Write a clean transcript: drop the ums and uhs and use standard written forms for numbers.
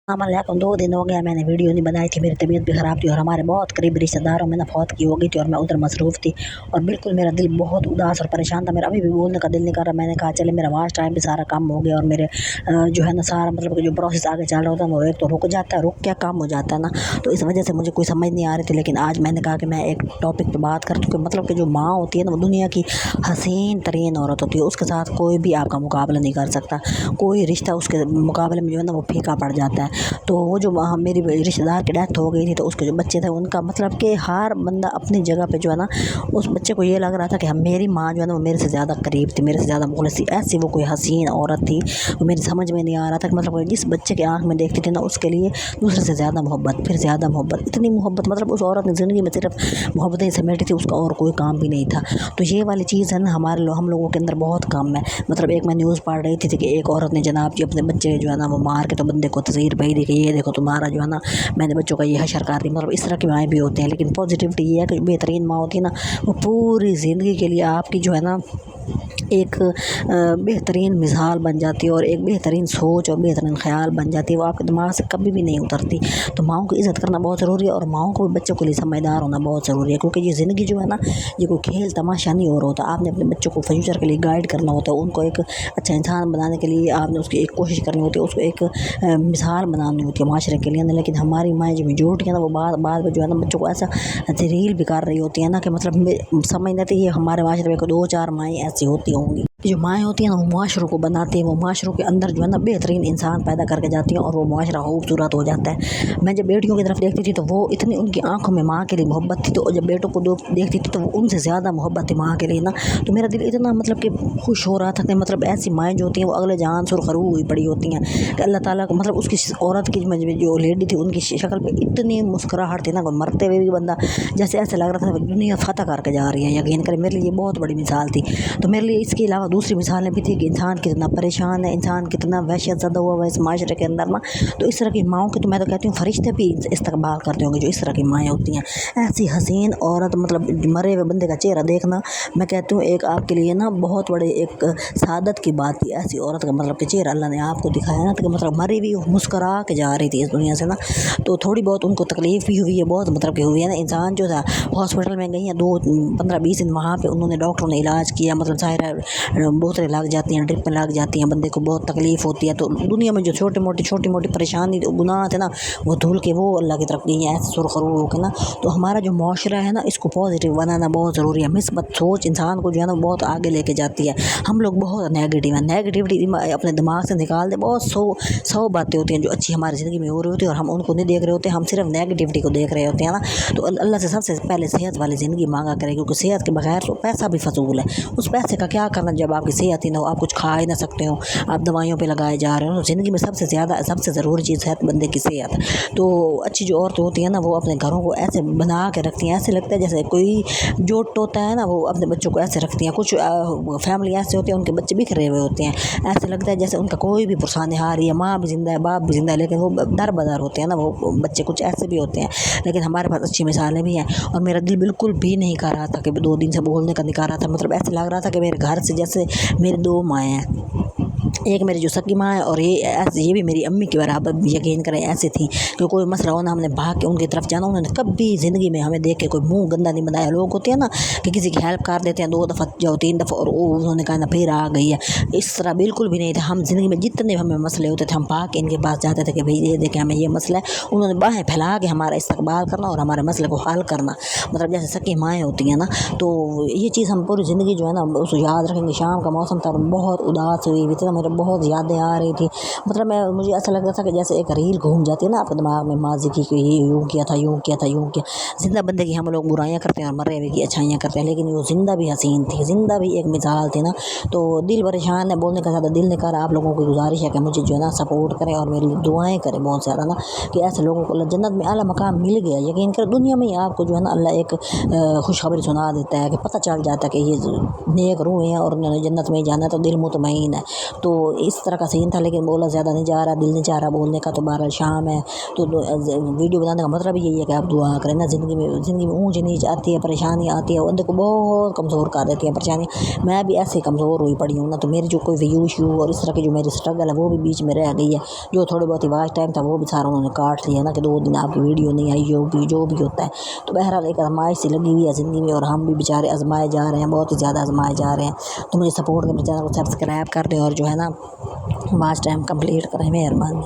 अस्सलाम 2 दिन हो गया मैंने वीडियो नहीं बनाई थी। मेरी तबीयत भी ख़राब थी और हमारे बहुत करीबी रिश्तेदारों में ना फौत की हो गई थी और मैं उधर मसरूफ़ थी और बिल्कुल मेरा दिल बहुत उदास और परेशान था। मेरा अभी भी बोलने का दिल नहीं कर रहा। मैंने कहा चले मेरा वाच टाइम भी सारा कम हो गया और मेरे जो है ना सारा मतलब कि जो प्रोसेस आगे चल रहा होता है वो एक तो रुक जाता है, रुक क्या काम हो जाता है ना। तो इस वजह से मुझे कोई समझ नहीं आ रही थी। लेकिन आज मैंने कहा कि मैं एक टॉपिक पर बात कर चुकी। मतलब कि जो माँ होती है ना वो दुनिया की हसीन तरीन औरत होती है। उसके साथ कोई भी आपका मुकाबला नहीं कर सकता। कोई रिश्ता उसके मुकाबले में जो है ना वो फीका पड़ जाता है। तो वो जो मेरी रिश्तेदार की डेथ हो गई थी तो उसके जो बच्चे थे उनका मतलब कि हर बंदा अपनी जगह पे जो है ना उस बच्चे को ये लग रहा था कि हम मेरी माँ जो है ना वो मेरे से ज़्यादा करीब थी, मेरे से ज़्यादा मुखलिस थी। ऐसी वो कोई हसीन औरत थी। वो मेरी समझ में नहीं आ रहा था कि मतलब जिस बच्चे के आँख में देखती थी ना उसके लिए दूसरे से ज़्यादा मोहब्बत, फिर ज़्यादा मोहब्बत, इतनी मोहब्बत। मतलब उस औरत ने ज़िंदगी में सिर्फ मोहब्बतें ही समेटी थी, उसका और कोई काम भी नहीं था। तो ये वाली चीज़ है ना हम लोगों के अंदर बहुत कम है। मतलब एक मैं न्यूज़ पढ़ रही थी कि एक औरत ने जनाब जी अपने बच्चे जो है ना वो मार के तो बंदे को तस्वीर भेज दी कि ये देखो तुम्हारा जो है ना मैंने बच्चों का ये हशर कर दी। मतलब इस तरह की माएँ भी होती हैं। लेकिन पॉजिटिविटी ये है कि बेहतरीन माँ होती है ना वो पूरी ज़िंदगी के लिए आपकी जो है ना एक बेहतरीन मिसाल बन जाती है और एक बेहतरीन सोच और बेहतरीन ख्याल बन जाती है। वो आपके दिमाग से कभी भी नहीं उतरती। तो माँओं की इज़्ज़त करना बहुत ज़रूरी है और माँओं को बच्चों के लिए समझदार होना बहुत ज़रूरी है। क्योंकि ये ज़िंदगी जो है ना ये कोई खेल तमाशा नहीं हो रहा होता। आपने अपने बच्चों को फ्यूचर के लिए गाइड करना होता है। उनको एक अच्छा इंसान बनाने के लिए आपने उसकी एक कोशिश करनी होती है, उसको एक मिसाल बनानी होती है माशरे के लिए ना। लेकिन हमारी माएँ जो मेजॉरिटी है ना वो बाद में जो है ना बच्चों को ऐसा जलील भी कर रही होती है ना कि मतलब समझ नहीं आती। ये हमारे माशरे में 2-4 माएँ ऐसी होती होंगी। जो माएँ होती हैं ना वो माशरों को बनाती हैं। वो माशरों के अंदर जो है ना बेहतरीन इंसान पैदा करके जाती हैं और वो माशरा खूबसूरत हो जाता है। मैं जब बेटियों की तरफ देखती थी तो वो इतनी उनकी आंखों में माँ के लिए मोहब्बत थी। तो जब बेटों को देखती थी तो वो उनसे ज़्यादा मोहब्बत थी माँ के लिए ना। तो मेरा दिल इतना मतलब कि खुश हो रहा था कि मतलब ऐसी माएँ जो होती हैं वो अगले जान सुरखरू हुई पड़ी होती हैं कि अल्लाह ताला को मतलब उसकी औरत की जो लेडी थी उनकी शक्ल पे इतनी मुस्कुराहट थी ना मरते हुए भी बंदा जैसे ऐसे लग रहा था दुनिया फतह करके जा रही है। यकीन करें मेरे लिए ये बहुत बड़ी मिसाल थी। तो मेरे लिए इसके अलावा दूसरी मिसालें भी थी कि इंसान कितना परेशान है, इंसान कितना वहशत ज़दा हुआ है इस माशरे के अंदर ना। तो इस तरह की माँओं की तो मैं तो कहती हूँ फरिश्ते भी इस्तकबाल करते होंगे जो इस तरह की माएँ होती हैं। ऐसी हसीन औरत मतलब मरे हुए बंदे का चेहरा देखना मैं कहती हूँ एक आपके लिए ना बहुत बड़े एक सादत की बात थी। ऐसी औरत का मतलब कि चेहरा अल्लाह ने आपको दिखाया ना तो मतलब मरी हुई मुस्करा के जा रही थी इस दुनिया से ना। तो थोड़ी बहुत उनको तकलीफ़ भी हुई है, बहुत मतलब कि हुई है ना। इंसान जो था हॉस्पिटल में गई हैं 15-20 दिन वहाँ पे उन्होंने डॉक्टरों ने इलाज किया। मतलब ज़ाहिर है बोतलें लग जाती हैं, ड्रिप लग जाती हैं, बंदे को बहुत तकलीफ़ होती है। तो दुनिया में जो छोटी मोटी परेशानी गुनाह थे ना वो धुल के वो अल्लाह की तरफ गई हैं ऐसे सुरखरू हो के ना। तो हमारा जो माशरा है ना इसको पॉजिटिव बनाना बहुत ज़रूरी है। मिस्बत सोच इंसान को जो है ना बहुत आगे लेके जाती है। हम लोग बहुत नेगेटिव हैं, नेगेटिविटी अपने दिमाग से निकाल दे। बहुत सौ बातें होती हैं जो अच्छी हमारी ज़िंदगी में हो रही होती है और हम उनको नहीं देख रहे होते, हम सिर्फ नेगेटिविटी को देख रहे होते हैं ना। तो अल्लाह से सबसे पहले सेहत वाली ज़िंदगी मांगा करें क्योंकि सेहत के बगैर तो पैसा भी फजूल है। उस पैसे का क्या करना जब आपकी सेहत ही ना हो, आप कुछ खा ही ना सकते हो, आप दवाइयों पे लगाए जा रहे हो। तो ज़िंदगी में सबसे ज़रूरी चीज़ है बंदे की सेहत। तो अच्छी जो औरतें होती हैं ना वो अपने घरों को ऐसे बना के रखती हैं, ऐसे लगता है जैसे कोई जोट होता है ना वो अपने बच्चों को ऐसे रखती हैं। कुछ फैमिली ऐसे होती है उनके बच्चे बिखरे हुए होते हैं, ऐसे लगता है जैसे उनका कोई भी पुरसानहार है, माँ भी जिंदा है बाप भी जिंदा है, लेकिन वो दर बदर होते हैं ना वो बच्चे कुछ ऐसे भी होते हैं। लेकिन हमारे पास अच्छी मिसालें भी हैं और मेरा दिल बिल्कुल भी नहीं कर रहा था कि 2 दिन से बोलने का नहीं कर रहा था। मतलब ऐसे लग रहा था कि मेरे घर से जैसे मेरी 2 माएँ हैं, एक मेरी जो सगी माँ है और ये भी मेरी अम्मी के बराबर यकीन करें ऐसे थी कि कोई मसला हो ना हमने भाग के उनकी तरफ जाना। उन्होंने कभी ज़िंदगी में हमें देख के कोई मुंह गंदा नहीं बनाया। लोग होते हैं ना कि किसी की हेल्प कर देते हैं 2 दफ़ा जाओ 3 दफ़ा और उन्होंने कहा ना फिर आ गई है, इस तरह बिल्कुल भी नहीं थे। हम ज़िंदगी में जितने हमें मसले होते थे हम भाग के इनके पास जाते थे कि भाई ये देखें हमें ये मसला है। उन्होंने बाहें फैला के हमारा इस्तकबाल करना और हमारे मसले को हल करना, मतलब जैसे सगी माएँ होती हैं ना। तो ये चीज़ हम पूरी ज़िंदगी जो है ना उसको याद रखेंगे। शाम का मौसम था बहुत उदास हुई थी, मेरे बहुत यादें आ रही थी। मतलब मुझे ऐसा लग रहा था कि जैसे एक रील घूम जाती है ना आपके दिमाग में माजी की कि ये यूँ किया था यूँ किया था यूँ किया। ज़िंदा बंदे की हम लोग बुराइयाँ करते हैं और मरे हुए की अच्छाइयाँ करते हैं, लेकिन वो ज़िंदा भी हसीन थी, ज़िंदा भी एक मिसाल थी ना। तो दिल परेशान है, बोलने का ज़्यादा दिल नहीं कर रहा। आप लोगों की गुजारिश है कि मुझे जो है ना सपोर्ट करें और मेरी दुआएँ करें बहुत ज़्यादा ना कि ऐसे लोगों को जन्नत में आला मकाम मिल गया। यकीन कर दुनिया में ही आपको जो है ना अल्लाह एक खुशखबरी सुना देता है कि पता चल जाता है कि ये नेक रूह हैं और उन्होंने जन्नत में जाना है तो दिल मुतमईन है। تو اس طرح کا سین تھا، لیکن بولا زیادہ نہیں جا رہا، دل نہیں چاہ رہا بولنے کا، تو بہرحال شام ہے تو ویڈیو بنانے کا مطلب یہی ہے کہ آپ دعا کریں نا، زندگی میں اونچ نیچ آتی ہے، پریشانی آتی ہے، بندے کو بہت کمزور کر دیتی ہیں پریشانی۔ میں بھی ایسے کمزور ہوئی پڑی ہوں نا، تو میری جو کوئی ویو ایشو اور اس طرح کی جو میری اسٹرگل ہے وہ بھی بیچ میں رہ گئی ہے، جو تھوڑے بہت واچ ٹائم تھا وہ بھی سارا انہوں نے کاٹ لیا نا، کہ 2 دن آپ کی ویڈیو نہیں آئی، جو بھی ہوتا ہے۔ تو بہرحال ایک آزمائش سی لگی ہوئی ہے زندگی میں، اور ہم بھی بیچارے آزمائے جا رہے ہیں، بہت ہی زیادہ آزمائے جا رہے ہیں۔ تو مجھے سپورٹ کریں، چینل کو سبسکرائب کر دیں، اور جو ہے نا واچ ٹائم کمپلیٹ کریں، مہربانی۔